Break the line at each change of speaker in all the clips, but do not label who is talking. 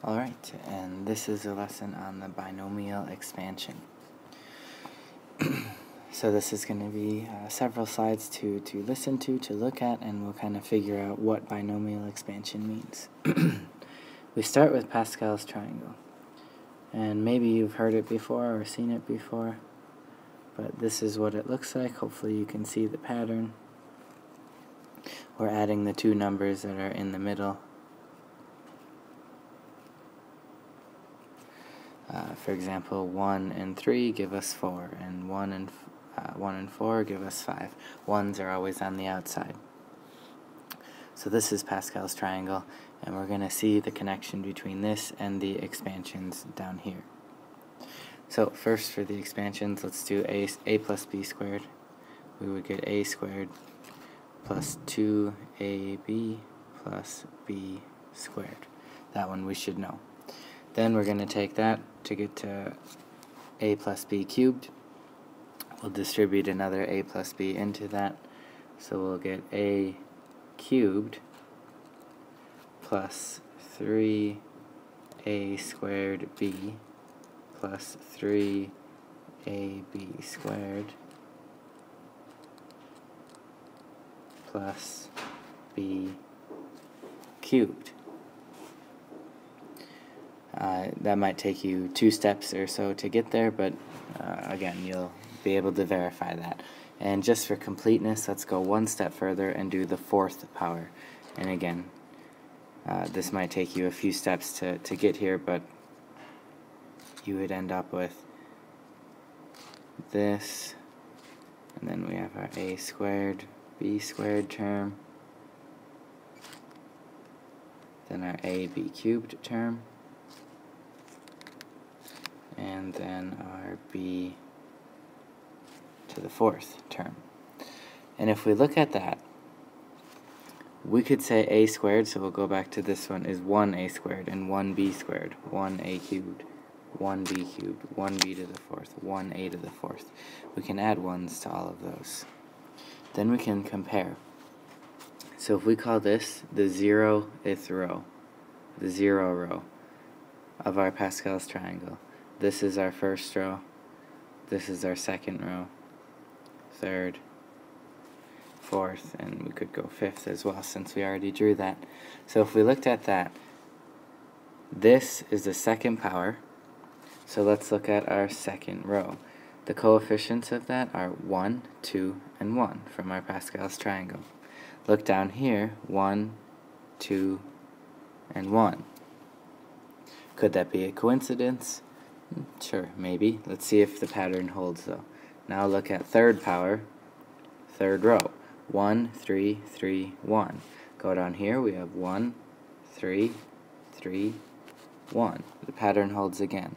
Alright, and this is a lesson on the binomial expansion. So this is going to be several slides to listen to look at, and we'll kind of figure out what binomial expansion means. We start with Pascal's triangle, and maybe you've heard it before or seen it before, but this is what it looks like. Hopefully you can see the pattern. We're adding the two numbers that are in the middle. For example, 1 and 3 give us 4, and 1 and 4 give us 5. 1s are always on the outside. So this is Pascal's triangle, and we're going to see the connection between this and the expansions down here. So first, for the expansions, let's do a plus b squared. We would get a squared plus 2ab plus b squared. That one we should know. Then we're going to take that to get to a plus b cubed. We'll distribute another a plus b into that. So we'll get a cubed plus 3a squared b plus 3ab squared plus b cubed. That might take you 2 steps or so to get there, but again, you'll be able to verify that. And just for completeness, let's go one step further and do the 4th power. And again, this might take you a few steps to get here, but you would end up with this, and then we have our a squared, b squared term, then our ab cubed term, and then our b to the 4th term. And if we look at that, we could say a squared, so we'll go back to this one, is 1a squared and 1b squared, 1a cubed, 1b cubed, 1b to the 4th, 1a to the 4th. We can add 1s to all of those. Then we can compare. So if we call this the 0th row, the 0 row of our Pascal's triangle, this is our first row, this is our second row, 3rd, 4th, and we could go 5th as well since we already drew that. So if we looked at that, this is the second power, so let's look at our second row. The coefficients of that are 1, 2, and 1 from our Pascal's triangle. Look down here, 1, 2, and 1. Could that be a coincidence? Sure, maybe. Let's see if the pattern holds though. Now look at third power, third row. 1, 3, 3, 1. Go down here, we have 1, 3, 3, 1. The pattern holds again.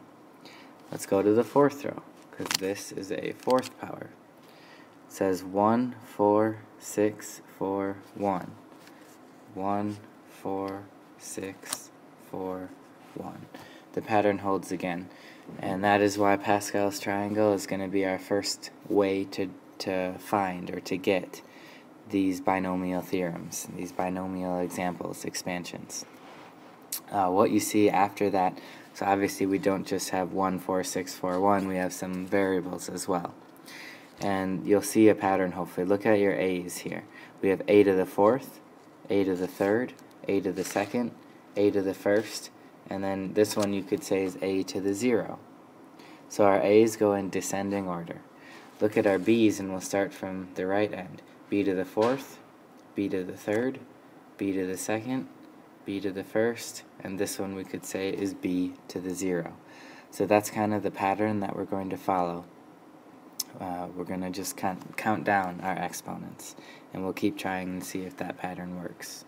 Let's go to the 4th row, because this is a 4th power. It says 1, 4, 6, 4, 1. 1, 4, 6, 4, 1. The pattern holds again. And that is why Pascal's triangle is going to be our first way to find or to get these binomial theorems, these binomial examples, expansions. What you see after that, so obviously we don't just have 1, 4, 6, 4, 1, we have some variables as well. And you'll see a pattern hopefully. Look at your a's here. We have a to the 4th, a to the 3rd, a to the 2nd, a to the 1st, and then this one you could say is a to the 0. So our a's go in descending order. Look at our b's, and we'll start from the right end. B to the 4th, b to the 3rd, b to the 2nd, b to the 1st, and this one we could say is b to the 0. So that's kind of the pattern that we're going to follow. We're going to just count down our exponents, and we'll keep trying and see if that pattern works.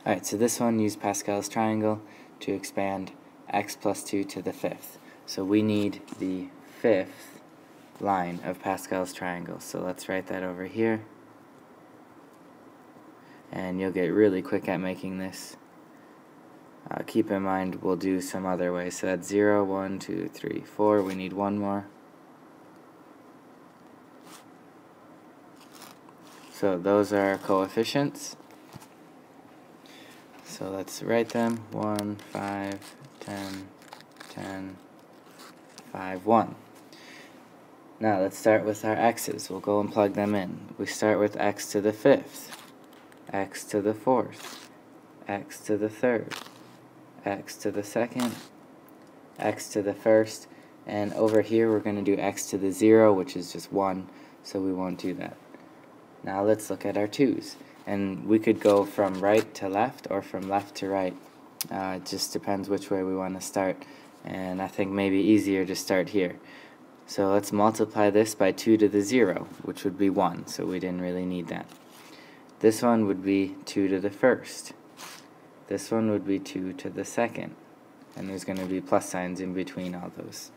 Alright, so this one used Pascal's triangle to expand x plus 2 to the 5th. So we need the 5th line of Pascal's triangle. So let's write that over here. And you'll get really quick at making this. Keep in mind we'll do some other ways. So that's 0, 1, 2, 3, 4. We need one more. So those are our coefficients. So let's write them. 1, 5, 10, 10, 5, 1. Now let's start with our x's. We'll go and plug them in. We start with x to the 5th, x to the 4th, x to the 3rd, x to the 2nd, x to the 1st, and over here we're going to do x to the 0, which is just 1, so we won't do that. Now let's look at our 2's. And we could go from right to left or from left to right. It just depends which way we want to start. And I think maybe easier to start here. So let's multiply this by 2 to the 0, which would be 1, so we didn't really need that. This one would be 2 to the 1st. This one would be 2 to the 2nd. And there's going to be plus signs in between all those.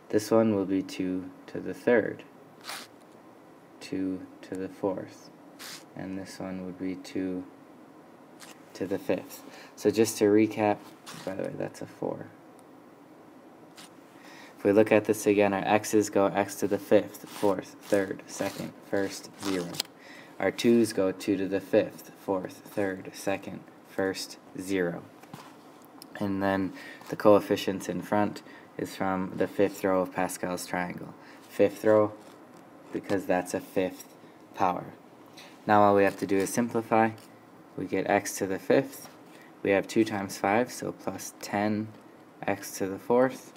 This one will be 2 to the 3rd, 2 to the 4th, and this one would be 2 to the 5th. So just to recap, by the way, that's a 4. If we look at this again, our x's go x to the 5th, 4th, 3rd, 2nd, 1st, 0. Our 2's go 2 to the 5th, 4th, 3rd, 2nd, 1st, 0. And then the coefficients in front is from the 5th row of Pascal's triangle. 5th row, because that's a 5th power. Now all we have to do is simplify. We get x to the 5th. We have 2 times 5, so plus 10 x to the 4th.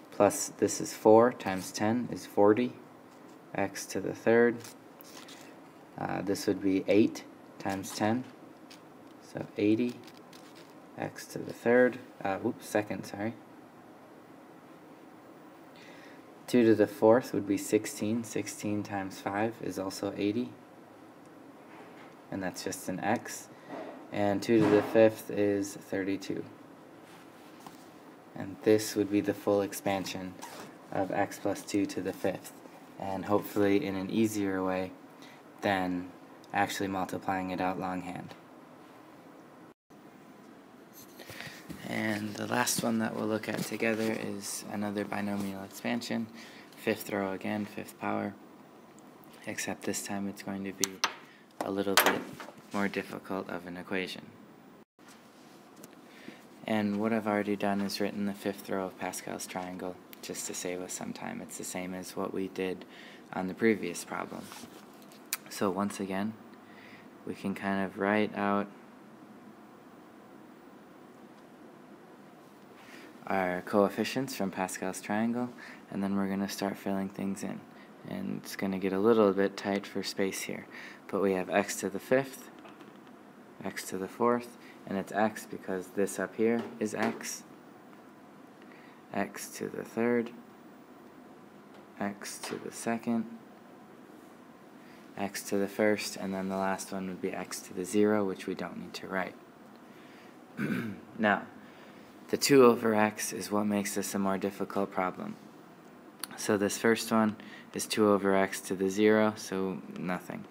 Plus this is 4 times 10 is 40 x to the 3rd. This would be 8 times 10, so 80 x to the 3rd. Second, sorry. 2 to the 4th would be 16. 16 times 5 is also 80. And that's just an x. And 2 to the 5th is 32. And this would be the full expansion of x plus 2 to the 5th. And hopefully in an easier way than actually multiplying it out longhand. And the last one that we'll look at together is another binomial expansion. 5th row again, 5th power. Except this time it's going to be a little bit more difficult of an equation. And what I've already done is written the 5th row of Pascal's triangle just to save us some time. It's the same as what we did on the previous problem. So once again, we can kind of write out our coefficients from Pascal's triangle, and then we're going to start filling things in. And it's going to get a little bit tight for space here. But we have x to the 5th, x to the 4th, and it's x because this up here is x, x to the 3rd, x to the 2nd, x to the 1st, and then the last one would be x to the 0, which we don't need to write. Now, the 2 over x is what makes this a more difficult problem. So this first one is 2 over x to the 0, so nothing.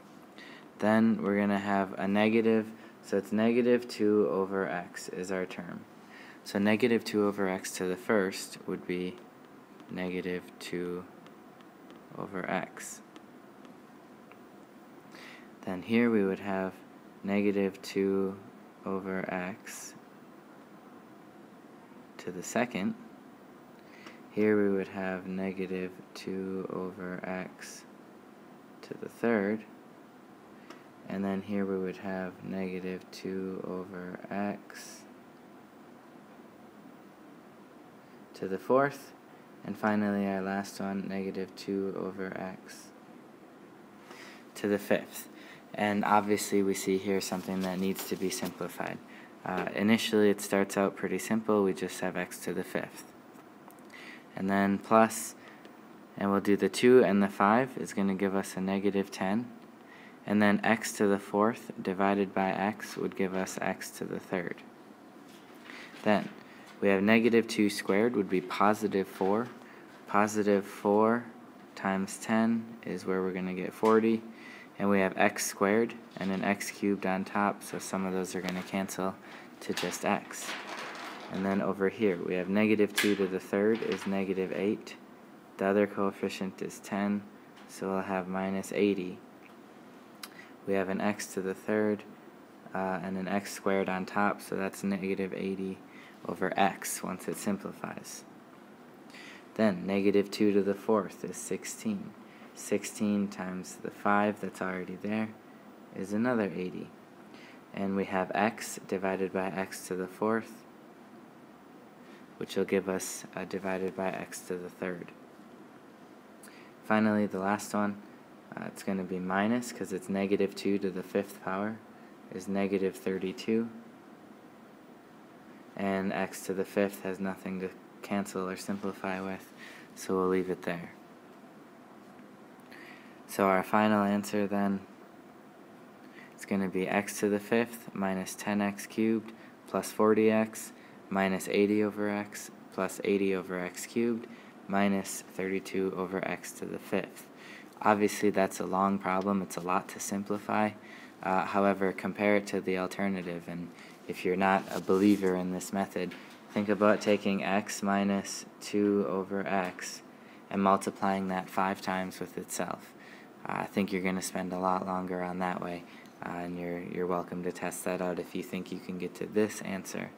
Then we're going to have a negative, so it's negative 2 over x is our term. So negative 2 over x to the first would be negative 2 over x. Then here we would have negative 2 over x to the second. Here we would have negative 2 over x to the third. And then here we would have negative 2 over x to the fourth. And finally our last one, negative 2 over x to the fifth. And obviously we see here something that needs to be simplified. Initially it starts out pretty simple. We just have x to the 5th. And then plus, and we'll do the 2 and the 5 is going to give us a negative 10. And then x to the 4th divided by x would give us x to the 3rd. Then we have negative 2 squared would be positive 4. Positive 4 times 10 is where we're going to get 40. And we have x squared and an x cubed on top, so some of those are going to cancel to just x. And then over here, we have negative 2 to the 3rd is negative 8. The other coefficient is 10, so we'll have minus 80. We have an x to the 3rd and an x squared on top, so that's negative 80 over x once it simplifies. Then negative 2 to the fourth is 16. 16 times the 5 that's already there is another 80. And we have x divided by x to the fourth, which will give us divided by x to the third. Finally, the last one, it's going to be minus, because it's negative 2 to the fifth power is negative 32. And x to the fifth has nothing to cancel or simplify with, so we'll leave it there. So our final answer then is going to be x to the fifth minus 10x cubed plus 40x minus 80 over x plus 80 over x cubed minus 32 over x to the fifth. Obviously that's a long problem, it's a lot to simplify. However, compare it to the alternative, and if you're not a believer in this method, think about taking x minus 2 over x and multiplying that 5 times with itself. I think you're going to spend a lot longer on that way, and you're welcome to test that out if you think you can get to this answer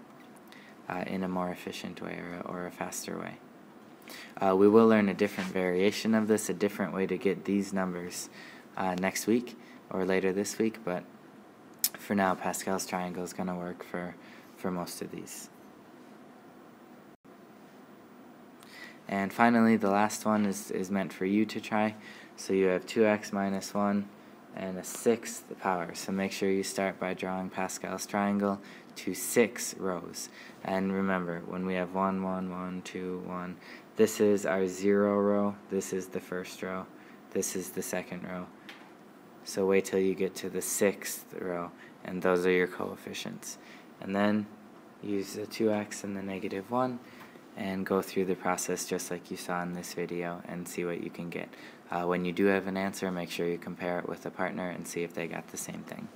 in a more efficient way or a faster way. We will learn a different variation of this, a different way to get these numbers next week or later this week, but for now Pascal's triangle is going to work for most of these. And finally, the last one is meant for you to try. So you have 2x minus 1 and a sixth power. So make sure you start by drawing Pascal's triangle to 6 rows. And remember, when we have 1, 1, 1, 2, 1, this is our 0 row, this is the first row, this is the second row. So wait till you get to the 6th row, and those are your coefficients. And then use the 2x and the negative 1, and go through the process just like you saw in this video and see what you can get. When you do have an answer, make sure you compare it with a partner and see if they got the same thing.